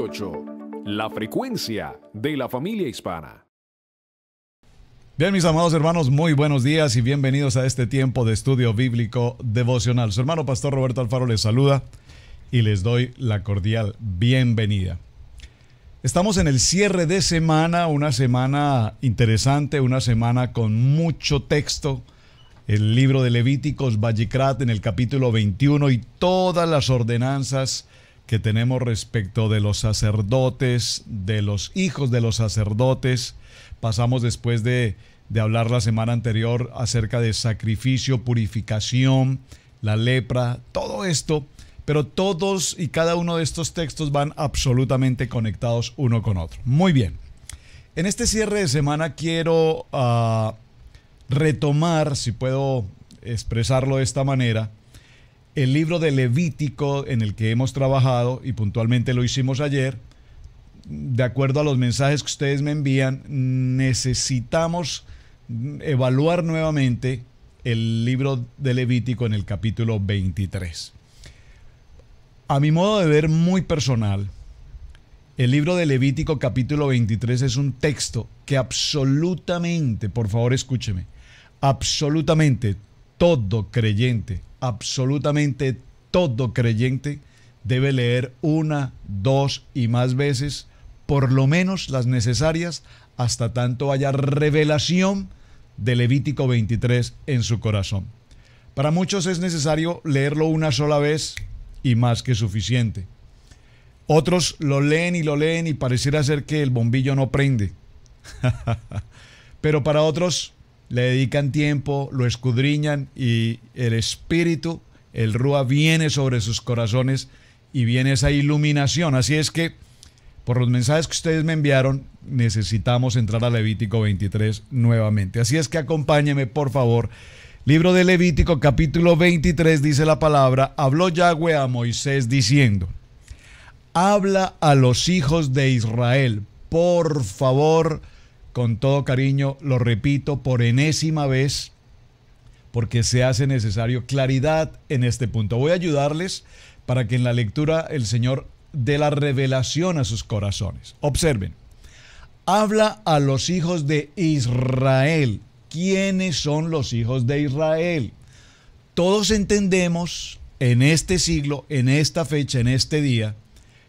88, la frecuencia de la familia hispana. Bien, mis amados hermanos, muy buenos días y bienvenidos a este tiempo de estudio bíblico devocional. Su hermano Pastor Roberto Alfaro les saluda y les doy la cordial bienvenida. Estamos en el cierre de semana, una semana interesante, una semana con mucho texto. El libro de Levíticos, Vayikrat, en el capítulo 21 y todas las ordenanzas que tenemos respecto de los sacerdotes, de los hijos de los sacerdotes. Pasamos después de hablar la semana anterior acerca de sacrificio, purificación, la lepra, todo esto. Pero todos y cada uno de estos textos van absolutamente conectados uno con otro. Muy bien. En este cierre de semana quiero retomar, si puedo expresarlo de esta manera, el libro de Levítico en el que hemos trabajado y puntualmente lo hicimos ayer. De acuerdo a los mensajes que ustedes me envían, necesitamos evaluar nuevamente el libro de Levítico en el capítulo 23. A mi modo de ver muy personal, el libro de Levítico capítulo 23 es un texto que absolutamente, por favor escúcheme, absolutamente todo creyente debe leer una, dos y más veces, por lo menos las necesarias, hasta tanto haya revelación de Levítico 23 en su corazón. Para muchos es necesario leerlo una sola vez y más que suficiente. Otros lo leen y pareciera ser que el bombillo no prende. Pero para otros le dedican tiempo, lo escudriñan y el Espíritu, el Rúa, viene sobre sus corazones y viene esa iluminación. Así es que, por los mensajes que ustedes me enviaron, necesitamos entrar a Levítico 23 nuevamente. Así es que acompáñenme, por favor. Libro de Levítico, capítulo 23, dice la palabra: habló Yahweh a Moisés diciendo: habla a los hijos de Israel, por favor, con todo cariño, lo repito por enésima vez, porque se hace necesario claridad en este punto. Voy a ayudarles para que en la lectura el Señor dé la revelación a sus corazones. Observen, habla a los hijos de Israel. ¿Quiénes son los hijos de Israel? Todos entendemos en este siglo, en esta fecha, en este día,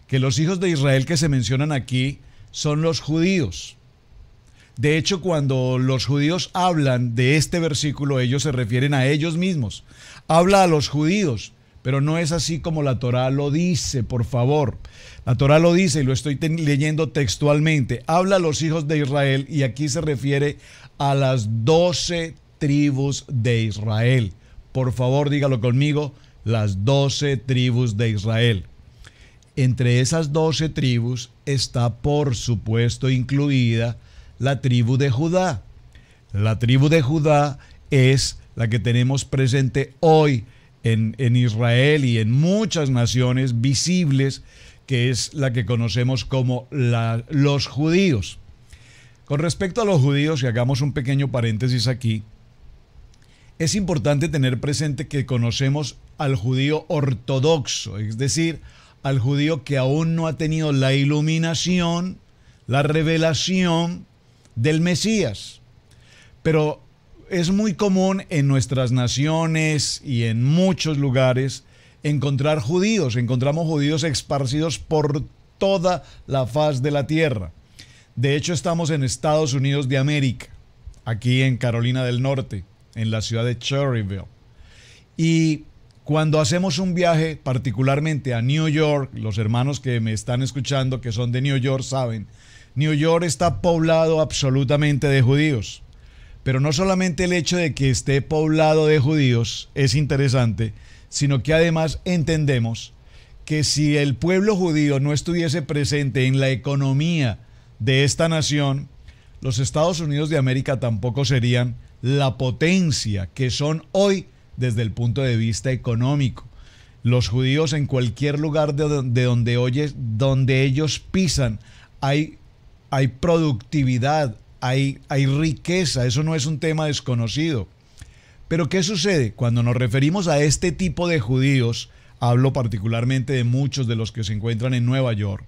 que los hijos de Israel que se mencionan aquí son los judíos. De hecho, cuando los judíos hablan de este versículo, ellos se refieren a ellos mismos. Habla a los judíos, pero no es así como la Torá lo dice, por favor. La Torá lo dice y lo estoy leyendo textualmente. Habla a los hijos de Israel y aquí se refiere a las 12 tribus de Israel. Por favor, dígalo conmigo, las 12 tribus de Israel. Entre esas 12 tribus está, por supuesto, incluida la tribu de Judá. La tribu de Judá es la que tenemos presente hoy en Israel y en muchas naciones visibles, que es la que conocemos como los judíos. Con respecto a los judíos, y hagamos un pequeño paréntesis aquí, es importante tener presente que conocemos al judío ortodoxo, es decir, al judío que aún no ha tenido la iluminación, la revelación del Mesías. Pero es muy común en nuestras naciones y en muchos lugares encontrar judíos. Encontramos judíos esparcidos por toda la faz de la tierra. De hecho, estamos en Estados Unidos de América, aquí en Carolina del Norte, en la ciudad de Cherryville. Y cuando hacemos un viaje, particularmente a New York, los hermanos que me están escuchando que son de New York saben, New York está poblado absolutamente de judíos. Pero no solamente el hecho de que esté poblado de judíos es interesante, sino que además entendemos que si el pueblo judío no estuviese presente en la economía de esta nación, los Estados Unidos de América tampoco serían la potencia que son hoy desde el punto de vista económico. Los judíos en cualquier lugar de donde ellos pisan hay productividad, hay riqueza, eso no es un tema desconocido. Pero ¿qué sucede? Cuando nos referimos a este tipo de judíos, hablo particularmente de muchos de los que se encuentran en Nueva York,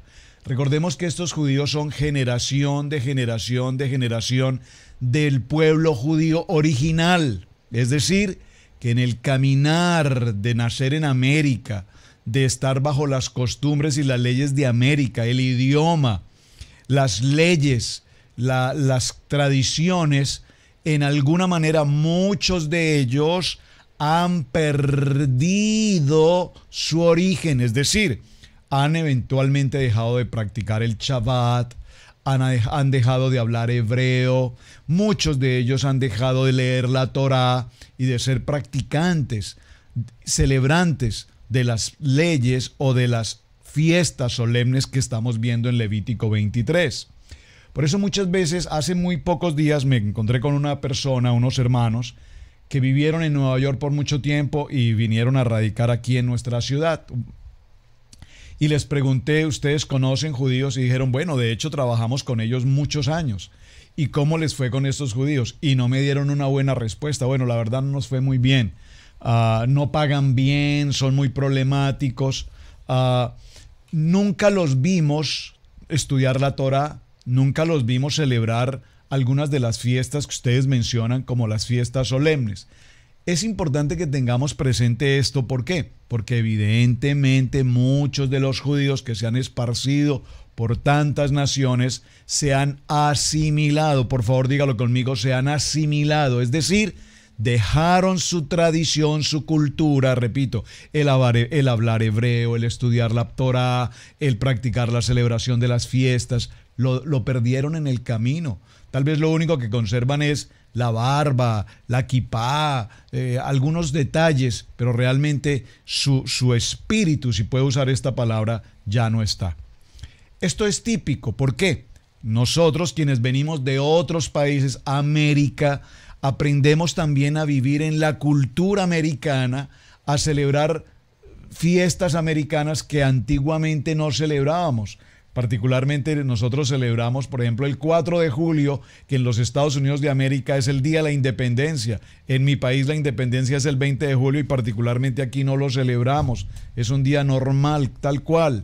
Recordemos que estos judíos son generación de generación de generación del pueblo judío original. Es decir, que en el caminar de nacer en América, de estar bajo las costumbres y las leyes de América, el idioma, las leyes, las tradiciones, en alguna manera muchos de ellos han perdido su origen, es decir, han eventualmente dejado de practicar el Shabbat, han dejado de hablar hebreo, muchos de ellos han dejado de leer la Torá y de ser practicantes, celebrantes de las leyes o de las fiestas solemnes que estamos viendo en Levítico 23. Por eso muchas veces, hace muy pocos días me encontré con una persona, unos hermanos, que vivieron en Nueva York por mucho tiempo y vinieron a radicar aquí en nuestra ciudad. Y les pregunté, ¿ustedes conocen judíos? Y dijeron, bueno, de hecho trabajamos con ellos muchos años. ¿Y cómo les fue con estos judíos? Y no me dieron una buena respuesta. Bueno, la verdad no nos fue muy bien. No pagan bien, son muy problemáticos. Nunca los vimos estudiar la Torá, nunca los vimos celebrar algunas de las fiestas que ustedes mencionan como las fiestas solemnes. Es importante que tengamos presente esto. ¿Por qué? Porque evidentemente muchos de los judíos que se han esparcido por tantas naciones se han asimilado. Por favor, dígalo conmigo, se han asimilado. Es decir, dejaron su tradición, su cultura, repito, el hablar hebreo, el estudiar la Torá, el practicar la celebración de las fiestas, lo perdieron en el camino. Tal vez lo único que conservan es la barba, la kipá, algunos detalles, pero realmente su espíritu, si puedo usar esta palabra, ya no está. Esto es típico. ¿Por qué? Nosotros, quienes venimos de otros países, América, aprendemos también a vivir en la cultura americana, a celebrar fiestas americanas que antiguamente no celebrábamos. Particularmente nosotros celebramos, por ejemplo, el 4 de julio, que en los Estados Unidos de América es el Día de la Independencia. En mi país la independencia es el 20 de julio y particularmente aquí no lo celebramos. Es un día normal, tal cual.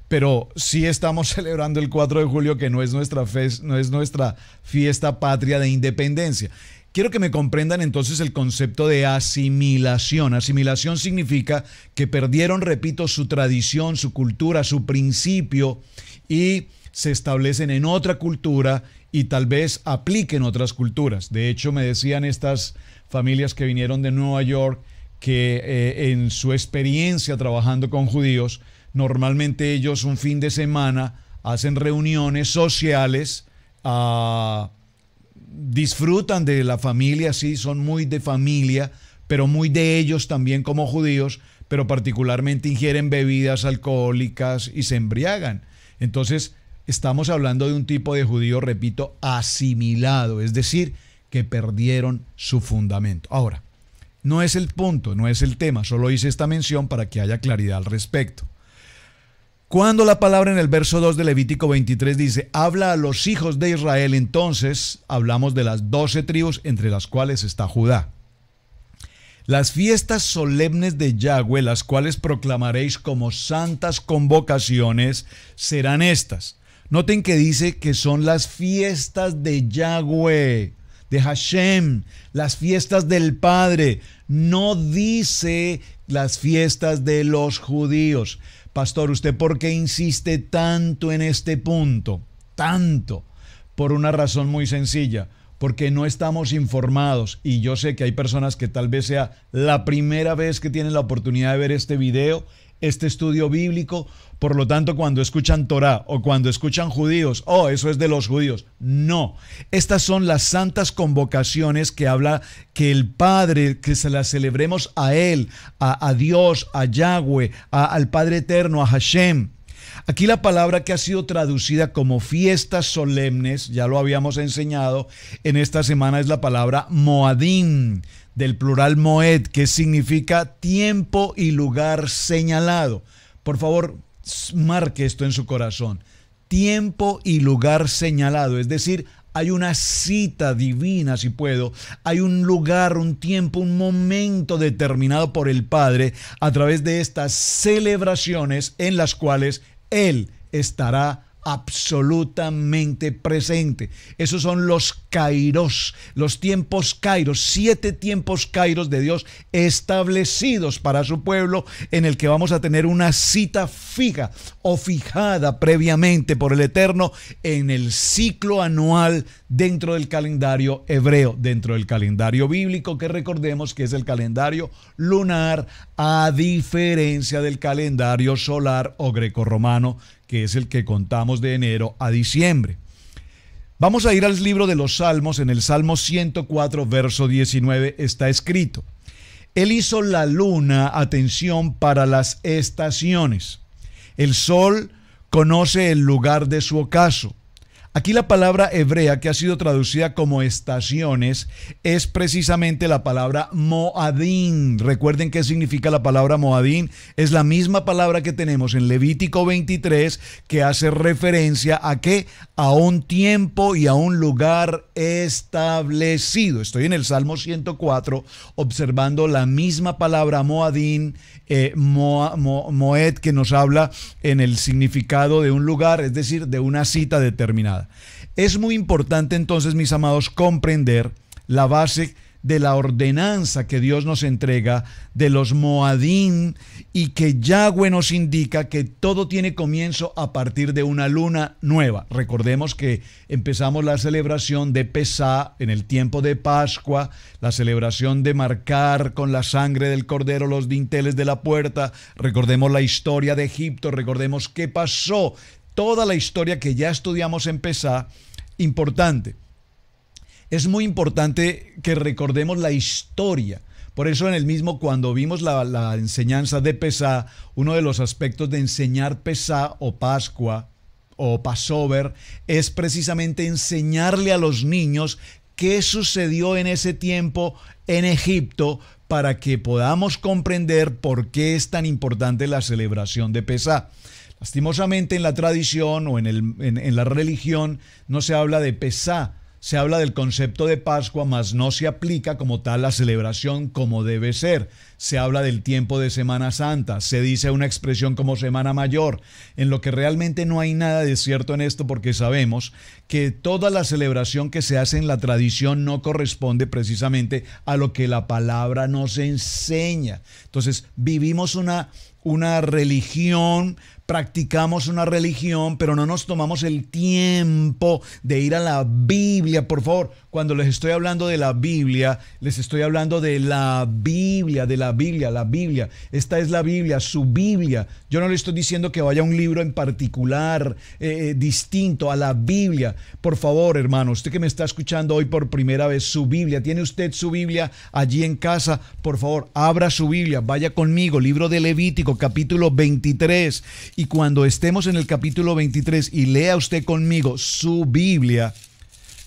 Pero sí estamos celebrando el 4 de julio, que no es nuestra fiesta patria de independencia. Quiero que me comprendan entonces el concepto de asimilación. Asimilación significa que perdieron, repito, su tradición, su cultura, su principio y se establecen en otra cultura y tal vez apliquen otras culturas. De hecho, me decían estas familias que vinieron de Nueva York que en su experiencia trabajando con judíos, normalmente ellos un fin de semana hacen reuniones sociales, disfrutan de la familia, sí, son muy de familia, pero muy de ellos también como judíos, pero particularmente ingieren bebidas alcohólicas y se embriagan. Entonces, estamos hablando de un tipo de judío, repito, asimilado, es decir, que perdieron su fundamento. Ahora, no es el punto, no es el tema, solo hice esta mención para que haya claridad al respecto. Cuando la palabra en el verso 2 de Levítico 23 dice, habla a los hijos de Israel, entonces hablamos de las 12 tribus entre las cuales está Judá. Las fiestas solemnes de Yahweh, las cuales proclamaréis como santas convocaciones, serán estas. Noten que dice que son las fiestas de Yahweh, de Hashem, las fiestas del Padre. No dice las fiestas de los judíos. Pastor, ¿usted por qué insiste tanto en este punto? Tanto. Por una razón muy sencilla. Porque no estamos informados y yo sé que hay personas que tal vez sea la primera vez que tienen la oportunidad de ver este video, este estudio bíblico. Por lo tanto, cuando escuchan Torá o cuando escuchan judíos, oh, eso es de los judíos. No, estas son las santas convocaciones que habla que el Padre, que se las celebremos a Él, a Dios, a Yahweh, al Padre Eterno, a Hashem. Aquí la palabra que ha sido traducida como fiestas solemnes, ya lo habíamos enseñado en esta semana, es la palabra Moadim, del plural Moed, que significa tiempo y lugar señalado. Por favor, marque esto en su corazón. Tiempo y lugar señalado, es decir, hay una cita divina, si puedo, hay un lugar, un tiempo, un momento determinado por el Padre a través de estas celebraciones en las cuales Él estará absolutamente presente. Esos son los kairos, los tiempos kairos, 7 tiempos kairos de Dios establecidos para su pueblo, en el que vamos a tener una cita fija o fijada previamente por el Eterno en el ciclo anual dentro del calendario hebreo, dentro del calendario bíblico, que recordemos que es el calendario lunar, a diferencia del calendario solar o grecorromano, que es el que contamos de enero a diciembre. Vamos a ir al libro de los Salmos. En el Salmo 104, verso 19 está escrito: Él hizo la luna, atención, para las estaciones. El sol conoce el lugar de su ocaso. Aquí la palabra hebrea que ha sido traducida como estaciones es precisamente la palabra moadín. Recuerden qué significa la palabra moadín. Es la misma palabra que tenemos en Levítico 23, que hace referencia a ¿qué? A un tiempo y a un lugar establecido. Estoy en el Salmo 104 observando la misma palabra moadín, moed, que nos habla en el significado de un lugar, es decir, de una cita determinada. Es muy importante entonces, mis amados, comprender la base de la ordenanza que Dios nos entrega de los moadín, y que Yahweh nos indica que todo tiene comienzo a partir de una luna nueva. Recordemos que empezamos la celebración de Pesá en el tiempo de Pascua, la celebración de marcar con la sangre del cordero los dinteles de la puerta. Recordemos la historia de Egipto, recordemos qué pasó, toda la historia que ya estudiamos en Pesá. Importante. Es muy importante que recordemos la historia. Por eso en el mismo, cuando vimos la enseñanza de Pesá, uno de los aspectos de enseñar Pesá o Pascua o Passover es precisamente enseñarle a los niños qué sucedió en ese tiempo en Egipto, para que podamos comprender por qué es tan importante la celebración de Pesá. Lastimosamente, en la tradición o en la religión no se habla de Pesá, se habla del concepto de Pascua, mas no se aplica como tal la celebración como debe ser. Se habla del tiempo de Semana Santa, se dice una expresión como Semana Mayor, en lo que realmente no hay nada de cierto en esto, porque sabemos que toda la celebración que se hace en la tradición no corresponde precisamente a lo que la palabra nos enseña. Entonces, vivimos una religión, practicamos una religión, pero no nos tomamos el tiempo de ir a la Biblia. Por favor, cuando les estoy hablando de la Biblia, les estoy hablando de la Biblia, la Biblia. Esta es la Biblia, su Biblia. Yo no le estoy diciendo que vaya a un libro en particular, distinto a la Biblia. Por favor, hermano, usted que me está escuchando hoy por primera vez, su Biblia. ¿Tiene usted su Biblia allí en casa? Por favor, abra su Biblia, vaya conmigo, libro de Levítico, capítulo 23. Y cuando estemos en el capítulo 23 y lea usted conmigo su Biblia,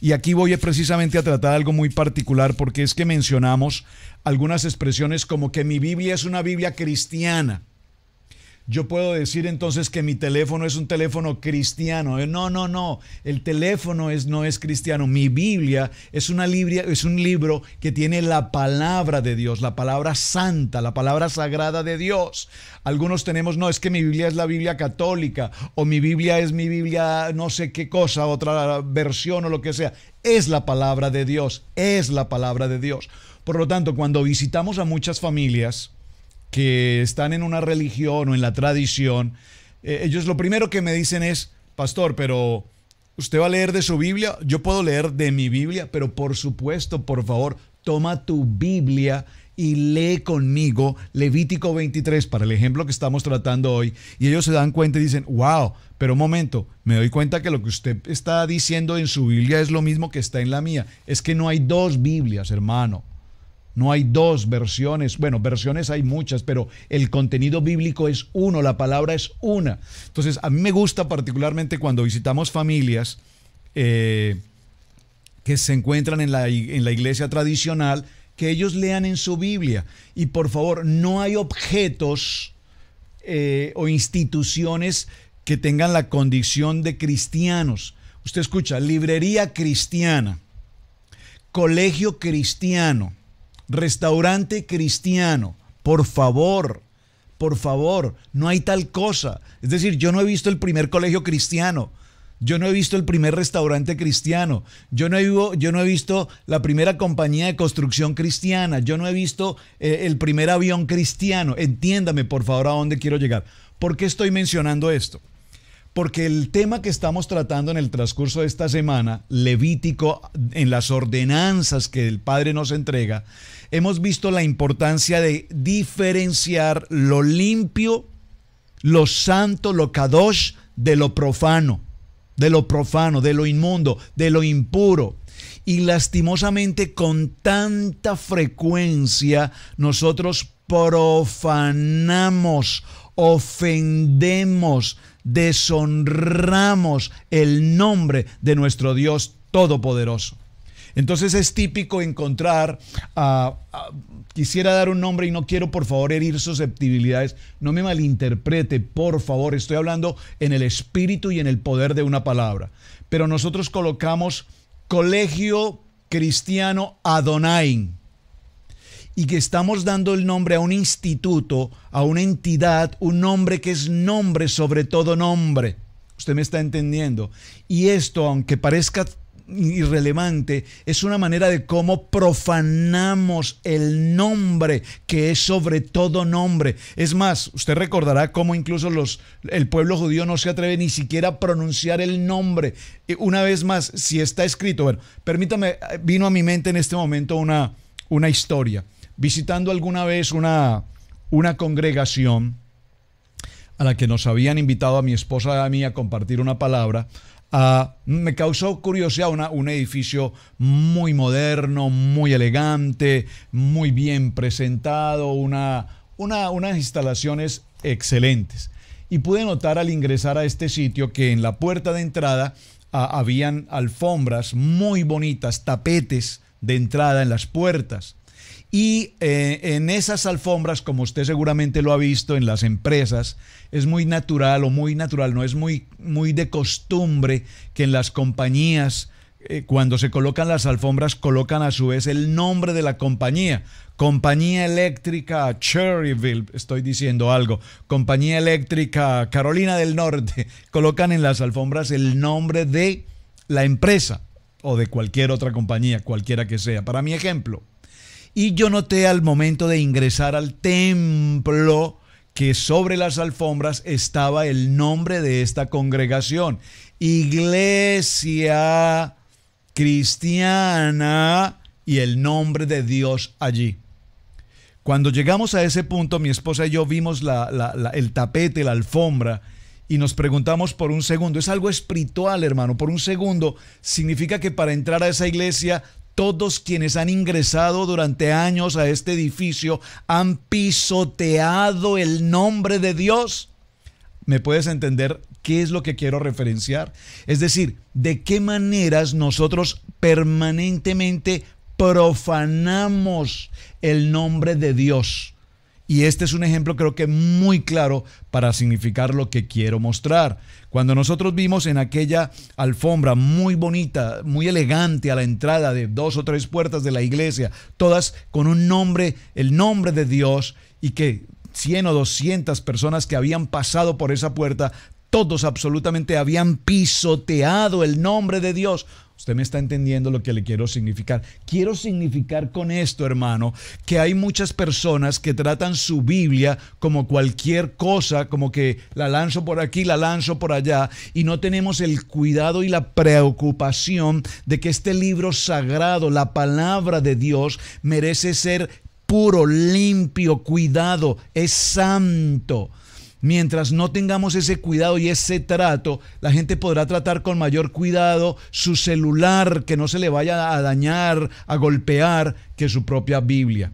y aquí voy precisamente a tratar algo muy particular, porque es que mencionamos algunas expresiones como que mi Biblia es una Biblia cristiana. Yo puedo decir entonces que mi teléfono es un teléfono cristiano. No. El teléfono no es cristiano. Mi Biblia es un libro que tiene la palabra de Dios, la palabra santa, la palabra sagrada de Dios. Algunos tenemos, no, es que mi Biblia es la Biblia católica, o mi Biblia es mi Biblia no sé qué cosa, otra versión o lo que sea. Es la palabra de Dios, es la palabra de Dios. Por lo tanto, cuando visitamos a muchas familias que están en una religión o en la tradición, ellos lo primero que me dicen es: pastor, pero ¿usted va a leer de su Biblia? Yo puedo leer de mi Biblia, pero por supuesto, por favor, toma tu Biblia y lee conmigo Levítico 23 para el ejemplo que estamos tratando hoy. Y ellos se dan cuenta y dicen: wow, pero un momento, me doy cuenta que lo que usted está diciendo en su Biblia es lo mismo que está en la mía. Es que no hay dos Biblias, hermano. No hay dos versiones. Bueno, versiones hay muchas, pero el contenido bíblico es uno, la palabra es una. Entonces, a mí me gusta particularmente cuando visitamos familias que se encuentran en la iglesia tradicional, que ellos lean en su Biblia. Y por favor, no hay objetos o instituciones que tengan la condición de cristianos. Usted escucha: librería cristiana, colegio cristiano, restaurante cristiano. Por favor, no hay tal cosa. Es decir, yo no he visto el primer colegio cristiano. Yo no he visto el primer restaurante cristiano. Yo no he visto la primera compañía de construcción cristiana. Yo no he visto el primer avión cristiano. Entiéndame, por favor, a dónde quiero llegar. ¿Por qué estoy mencionando esto? Porque el tema que estamos tratando en el transcurso de esta semana, Levítico, en las ordenanzas que el Padre nos entrega, hemos visto la importancia de diferenciar lo limpio, lo santo, lo kadosh, de lo profano, de lo inmundo, de lo impuro. Y lastimosamente con tanta frecuencia nosotros profanamos, ofendemos, deshonramos el nombre de nuestro Dios Todopoderoso. Entonces es típico encontrar, quisiera dar un nombre y no quiero por favor herir susceptibilidades, no me malinterprete por favor, estoy hablando en el espíritu y en el poder de una palabra, pero nosotros colocamos Colegio Cristiano Adonai, y que estamos dando el nombre a un instituto, a una entidad, un nombre que es nombre sobre todo nombre. Usted me está entendiendo. Y esto, aunque parezca irrelevante, es una manera de cómo profanamos el nombre que es sobre todo nombre. Es más, usted recordará cómo incluso el pueblo judío no se atreve ni siquiera a pronunciar el nombre. Una vez más, si está escrito, bueno, permítame, vino a mi mente en este momento una historia. Visitando alguna vez una congregación a la que nos habían invitado a mi esposa y a mí a compartir una palabra, me causó curiosidad un edificio muy moderno, muy elegante, muy bien presentado, unas instalaciones excelentes. Y pude notar al ingresar a este sitio que en la puerta de entrada habían alfombras muy bonitas, tapetes de entrada en las puertas. Y en esas alfombras, como usted seguramente lo ha visto en las empresas, es muy natural no es muy de costumbre que en las compañías, cuando se colocan las alfombras, colocan a su vez el nombre de la compañía. Compañía Eléctrica Cherryville, estoy diciendo algo. Compañía Eléctrica Carolina del Norte. Colocan en las alfombras el nombre de la empresa o de cualquier otra compañía, cualquiera que sea. Para mi ejemplo. Y yo noté al momento de ingresar al templo que sobre las alfombras estaba el nombre de esta congregación. Iglesia Cristiana y el nombre de Dios allí. Cuando llegamos a ese punto, mi esposa y yo vimos el tapete, la alfombra, y nos preguntamos por un segundo. Es algo espiritual, hermano. Por un segundo significa que para entrar a esa iglesia, todos quienes han ingresado durante años a este edificio han pisoteado el nombre de Dios. ¿Me puedes entender qué es lo que quiero referenciar? Es decir, de qué maneras nosotros permanentemente profanamos el nombre de Dios. Y este es un ejemplo creo que muy claro para significar lo que quiero mostrar. Cuando nosotros vimos en aquella alfombra muy bonita, muy elegante a la entrada de 2 o 3 puertas de la iglesia, todas con un nombre, el nombre de Dios, y que 100 o 200 personas que habían pasado por esa puerta, todos absolutamente habían pisoteado el nombre de Dios. Usted me está entendiendo lo que le quiero significar. Quiero significar con esto, hermano, que hay muchas personas que tratan su Biblia como cualquier cosa, como que la lanzo por aquí, la lanzo por allá, y no tenemos el cuidado y la preocupación de que este libro sagrado, la palabra de Dios, merece ser puro, limpio, cuidado, es santo. Mientras no tengamos ese cuidado y ese trato, la gente podrá tratar con mayor cuidado su celular, que no se le vaya a dañar, a golpear, que su propia Biblia.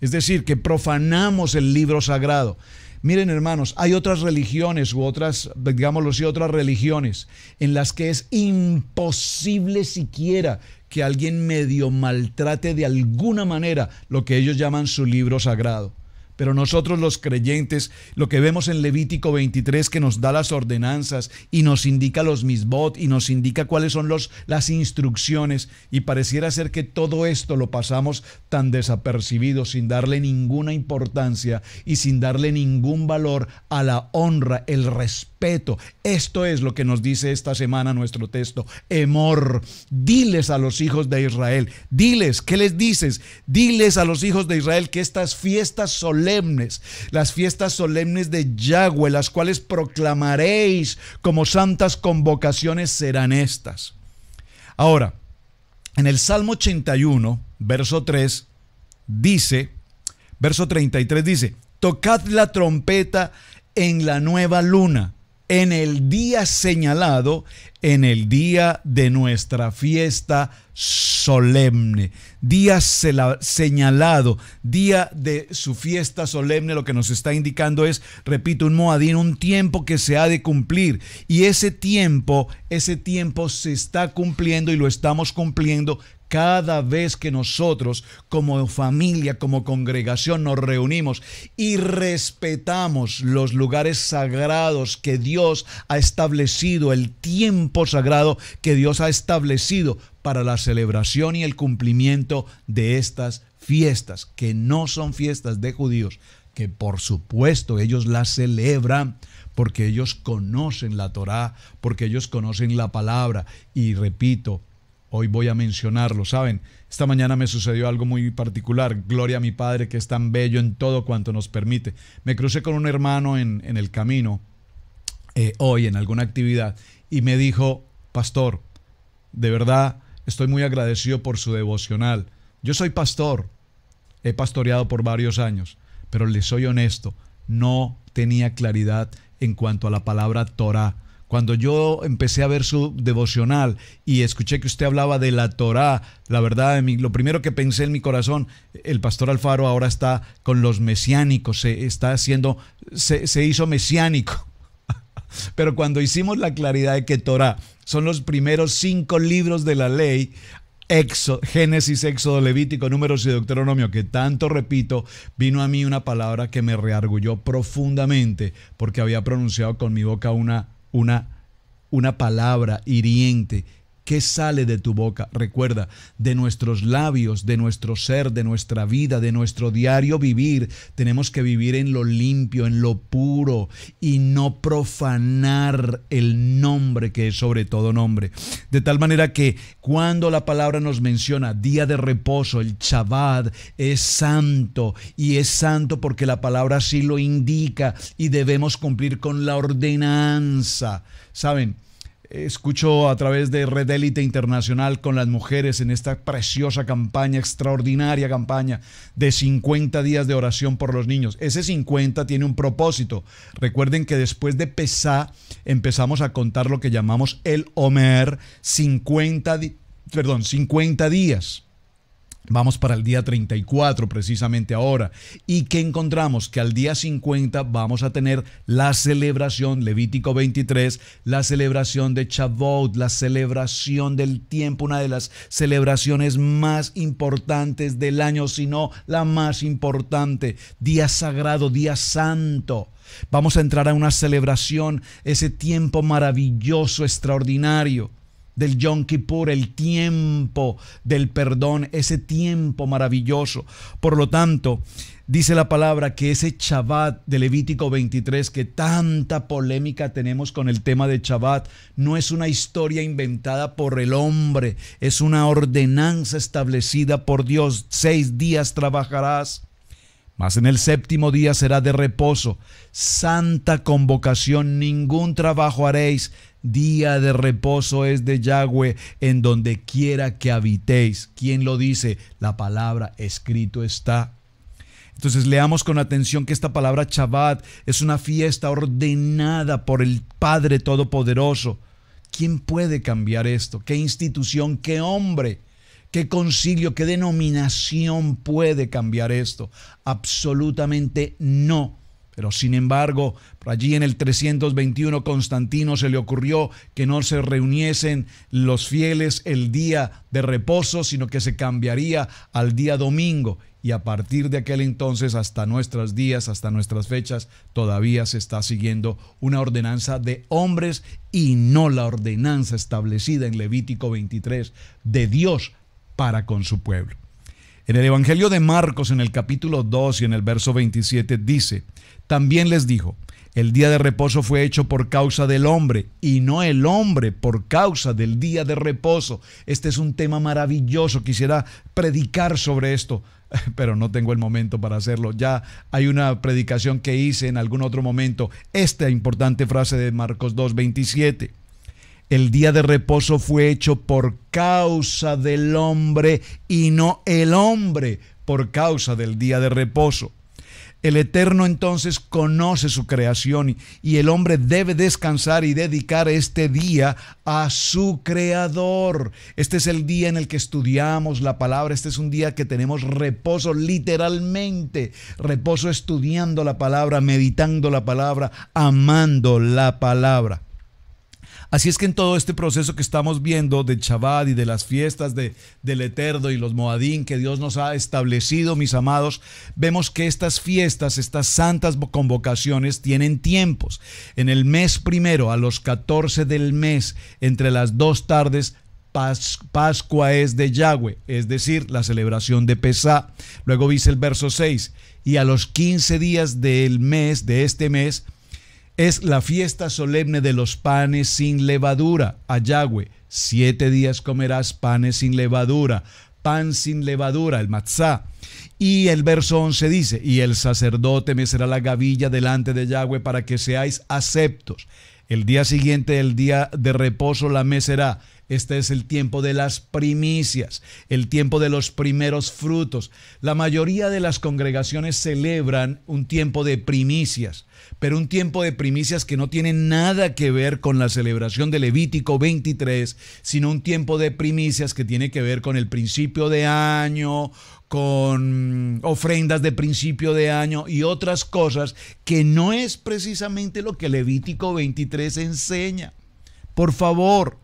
Es decir, que profanamos el libro sagrado. Miren, hermanos, hay otras religiones u otras, digámoslo así, otras religiones en las que es imposible siquiera que alguien medio maltrate de alguna manera lo que ellos llaman su libro sagrado. Pero nosotros los creyentes, lo que vemos en Levítico 23, que nos da las ordenanzas y nos indica los misbot y nos indica cuáles son las instrucciones, y pareciera ser que todo esto lo pasamos tan desapercibido, sin darle ninguna importancia y sin darle ningún valor a la honra, el respeto respeto. Esto es lo que nos dice esta semana nuestro texto. Emor, diles a los hijos de Israel, diles, ¿qué les dices? Diles a los hijos de Israel que estas fiestas solemnes, las fiestas solemnes de Yahweh, las cuales proclamaréis como santas convocaciones, serán estas. Ahora, en el Salmo 81, verso 3, dice, verso 33 dice: tocad la trompeta en la nueva luna, en el día señalado, en el día de nuestra fiesta solemne. Día señalado, día de su fiesta solemne, lo que nos está indicando es, repito, un moadín, un tiempo que se ha de cumplir. Y ese tiempo se está cumpliendo y lo estamos cumpliendo cada vez que nosotros como familia, como congregación nos reunimos y respetamos los lugares sagrados que Dios ha establecido, el tiempo sagrado que Dios ha establecido para la celebración y el cumplimiento de estas fiestas, que no son fiestas de judíos, que por supuesto ellos las celebran porque ellos conocen la Torá, porque ellos conocen la palabra. Y repito, hoy voy a mencionarlo, ¿saben? Esta mañana me sucedió algo muy particular. Gloria a mi Padre, que es tan bello en todo cuanto nos permite. Me crucé con un hermano en el camino, hoy en alguna actividad, y me dijo: pastor, de verdad estoy muy agradecido por su devocional. Yo soy pastor, he pastoreado por varios años, pero les soy honesto, no tenía claridad en cuanto a la palabra Torá. Cuando yo empecé a ver su devocional y escuché que usted hablaba de la Torá, la verdad, lo primero que pensé en mi corazón, el pastor Alfaro ahora está con los mesiánicos, se hizo mesiánico. Pero cuando hicimos la claridad de que Torá son los primeros 5 libros de la ley, Génesis, Éxodo, Levítico, Números y Deuteronomio, que tanto repito, vino a mí una palabra que me reargulló profundamente, porque había pronunciado con mi boca una palabra hiriente. ¿Qué sale de tu boca? Recuerda, de nuestros labios, de nuestro ser, de nuestra vida, de nuestro diario vivir, tenemos que vivir en lo limpio, en lo puro, y no profanar el nombre que es sobre todo nombre. De tal manera que cuando la palabra nos menciona día de reposo, el Shabbat es santo, y es santo porque la palabra así lo indica, y debemos cumplir con la ordenanza. ¿Saben? Escucho a través de Red Élite Internacional con las mujeres en esta preciosa campaña, extraordinaria campaña de 50 días de oración por los niños. Ese 50 tiene un propósito. Recuerden que después de Pesá empezamos a contar lo que llamamos el Omer, 50 días. Vamos para el día 34 precisamente ahora. ¿Y qué encontramos? Que al día 50 vamos a tener la celebración, Levítico 23, la celebración de Shavuot, la celebración del tiempo, una de las celebraciones más importantes del año, si no la más importante. Día sagrado, día santo. Vamos a entrar a una celebración, ese tiempo maravilloso, extraordinario del Yom Kippur, el tiempo del perdón, ese tiempo maravilloso. Por lo tanto, dice la palabra que ese Shabbat de Levítico 23, que tanta polémica tenemos con el tema de Shabbat, no es una historia inventada por el hombre, es una ordenanza establecida por Dios. 6 días trabajarás, mas en el 7º día será de reposo. Santa convocación, ningún trabajo haréis. Día de reposo es de Yahweh en donde quiera que habitéis. ¿Quién lo dice? La palabra, escrito está. Entonces leamos con atención que esta palabra Shabbat es una fiesta ordenada por el Padre Todopoderoso. ¿Quién puede cambiar esto? ¿Qué institución, qué hombre, qué concilio, qué denominación puede cambiar esto? Absolutamente no. Pero sin embargo, por allí en el 321 Constantino se le ocurrió que no se reuniesen los fieles el día de reposo, sino que se cambiaría al día domingo. Y a partir de aquel entonces hasta nuestros días, hasta nuestras fechas, todavía se está siguiendo una ordenanza de hombres y no la ordenanza establecida en Levítico 23 de Dios para con su pueblo. En el Evangelio de Marcos, en el capítulo 2 y en el verso 27, dice: también les dijo, el día de reposo fue hecho por causa del hombre, y no el hombre por causa del día de reposo. Este es un tema maravilloso, quisiera predicar sobre esto, pero no tengo el momento para hacerlo. Ya hay una predicación que hice en algún otro momento. Esta importante frase de Marcos 2:27. El día de reposo fue hecho por causa del hombre y no el hombre por causa del día de reposo. El Eterno entonces conoce su creación y el hombre debe descansar y dedicar este día a su Creador. Este es el día en el que estudiamos la palabra. Este es un día que tenemos reposo, literalmente. Reposo estudiando la palabra, meditando la palabra, amando la palabra. Así es que en todo este proceso que estamos viendo de Shabbat y de las fiestas del Eterno y los Moadín que Dios nos ha establecido, mis amados, vemos que estas fiestas, estas santas convocaciones tienen tiempos. En el mes primero, a los 14 del mes, entre las 2 tardes, Pascua es de Yahweh, es decir, la celebración de Pesá. Luego dice el verso 6, y a los 15 días del mes, de este mes, es la fiesta solemne de los panes sin levadura a Yahweh. 7 días comerás panes sin levadura, pan sin levadura, el matzá. Y el verso 11 dice, y el sacerdote mecerá la gavilla delante de Yahweh para que seáis aceptos. El día siguiente, el día de reposo, la mecerá. Este es el tiempo de las primicias, el tiempo de los primeros frutos. La mayoría de las congregaciones celebran un tiempo de primicias, pero un tiempo de primicias que no tiene nada que ver con la celebración de Levítico 23, sino un tiempo de primicias que tiene que ver con el principio de año, con ofrendas de principio de año y otras cosas que no es precisamente lo que Levítico 23 enseña. Por favor.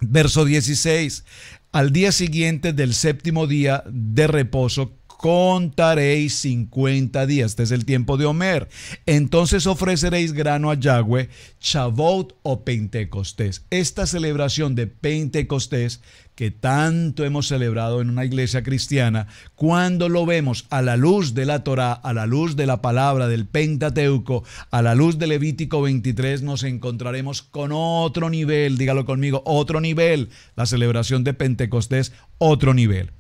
Verso 16, al día siguiente del 7º día de reposo contaréis 50 días. Este es el tiempo de Omer. Entonces ofreceréis grano a Yahweh, Shavuot o Pentecostés. Esta celebración de Pentecostés que tanto hemos celebrado en una iglesia cristiana, cuando lo vemos a la luz de la Torá, a la luz de la palabra del Pentateuco, a la luz de Levítico 23, nos encontraremos con otro nivel, dígalo conmigo, otro nivel, la celebración de Pentecostés, otro nivel.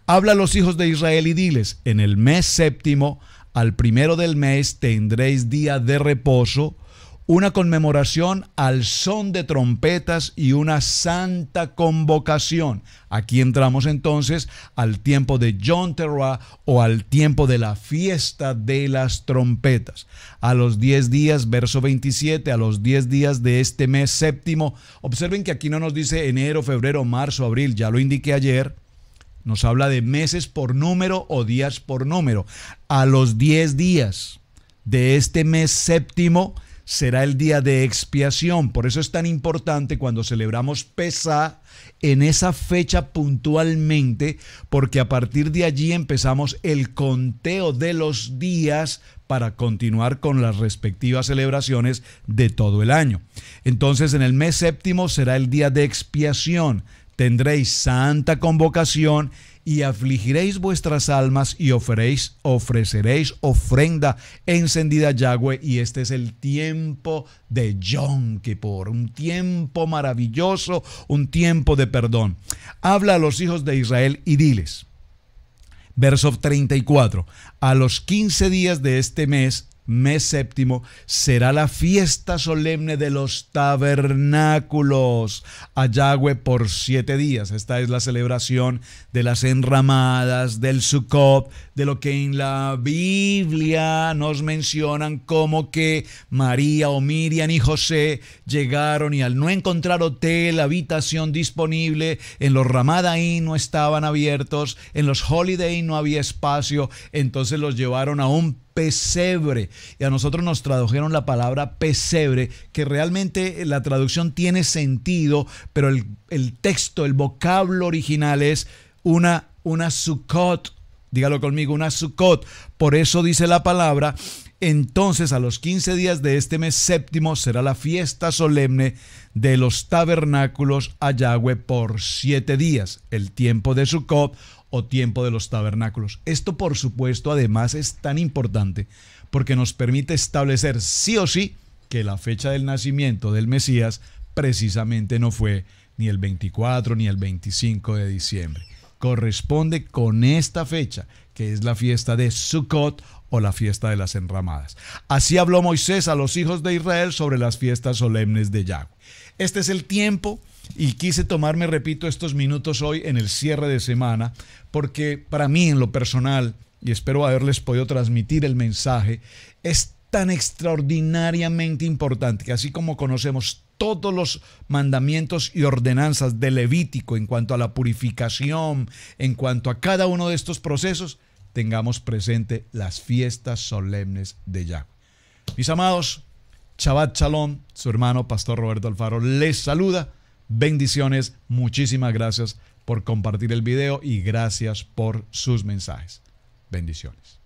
Habla a los hijos de Israel y diles, en el mes 7º, al 1 del mes, tendréis día de reposo, una conmemoración al son de trompetas y una santa convocación. Aquí entramos entonces al tiempo de Yom Teruah o al tiempo de la fiesta de las trompetas. A los 10 días, verso 27, a los 10 días de este mes 7º, observen que aquí no nos dice enero, febrero, marzo, abril, ya lo indiqué ayer. Nos habla de meses por número o días por número. A los 10 días de este mes 7º será el día de expiación. Por eso es tan importante cuando celebramos Pesá en esa fecha puntualmente, porque a partir de allí empezamos el conteo de los días para continuar con las respectivas celebraciones de todo el año. Entonces, en el mes 7º será el día de expiación. Tendréis santa convocación y afligiréis vuestras almas y ofreceréis ofrenda encendida a Yahweh. Y este es el tiempo de Yom Kippur, un tiempo maravilloso, un tiempo de perdón. Habla a los hijos de Israel y diles, verso 34, a los 15 días de este mes 7º, será la fiesta solemne de los tabernáculos a Yahweh por 7 días. Esta es la celebración de las enramadas, del Sukkot, de lo que en la Biblia nos mencionan como que María o Miriam y José llegaron y al no encontrar hotel, habitación disponible, en los Ramadaín no estaban abiertos, en los Holiday no había espacio, entonces los llevaron a un pesebre, y a nosotros nos tradujeron la palabra pesebre, que realmente la traducción tiene sentido, pero el texto, el vocablo original es una Sukkot, dígalo conmigo, una Sukkot. Por eso dice la palabra, entonces a los 15 días de este mes 7º será la fiesta solemne de los tabernáculos a Yahweh por 7 días, el tiempo de Sukkot, o tiempo de los tabernáculos. Esto, por supuesto, además es tan importante porque nos permite establecer sí o sí que la fecha del nacimiento del Mesías precisamente no fue ni el 24 ni el 25 de diciembre. Corresponde con esta fecha, que es la fiesta de Sukkot o la fiesta de las enramadas. Así habló Moisés a los hijos de Israel sobre las fiestas solemnes de Yahweh. Este es el tiempo y quise tomarme, repito, estos minutos hoy en el cierre de semana, porque para mí en lo personal, y espero haberles podido transmitir el mensaje, es tan extraordinariamente importante que así como conocemos todos los mandamientos y ordenanzas de Levítico en cuanto a la purificación, en cuanto a cada uno de estos procesos, tengamos presente las fiestas solemnes de Yahweh. Mis amados, Shabbat Shalom, su hermano Pastor Roberto Alfaro les saluda. Bendiciones, muchísimas gracias por compartir el video y gracias por sus mensajes. Bendiciones.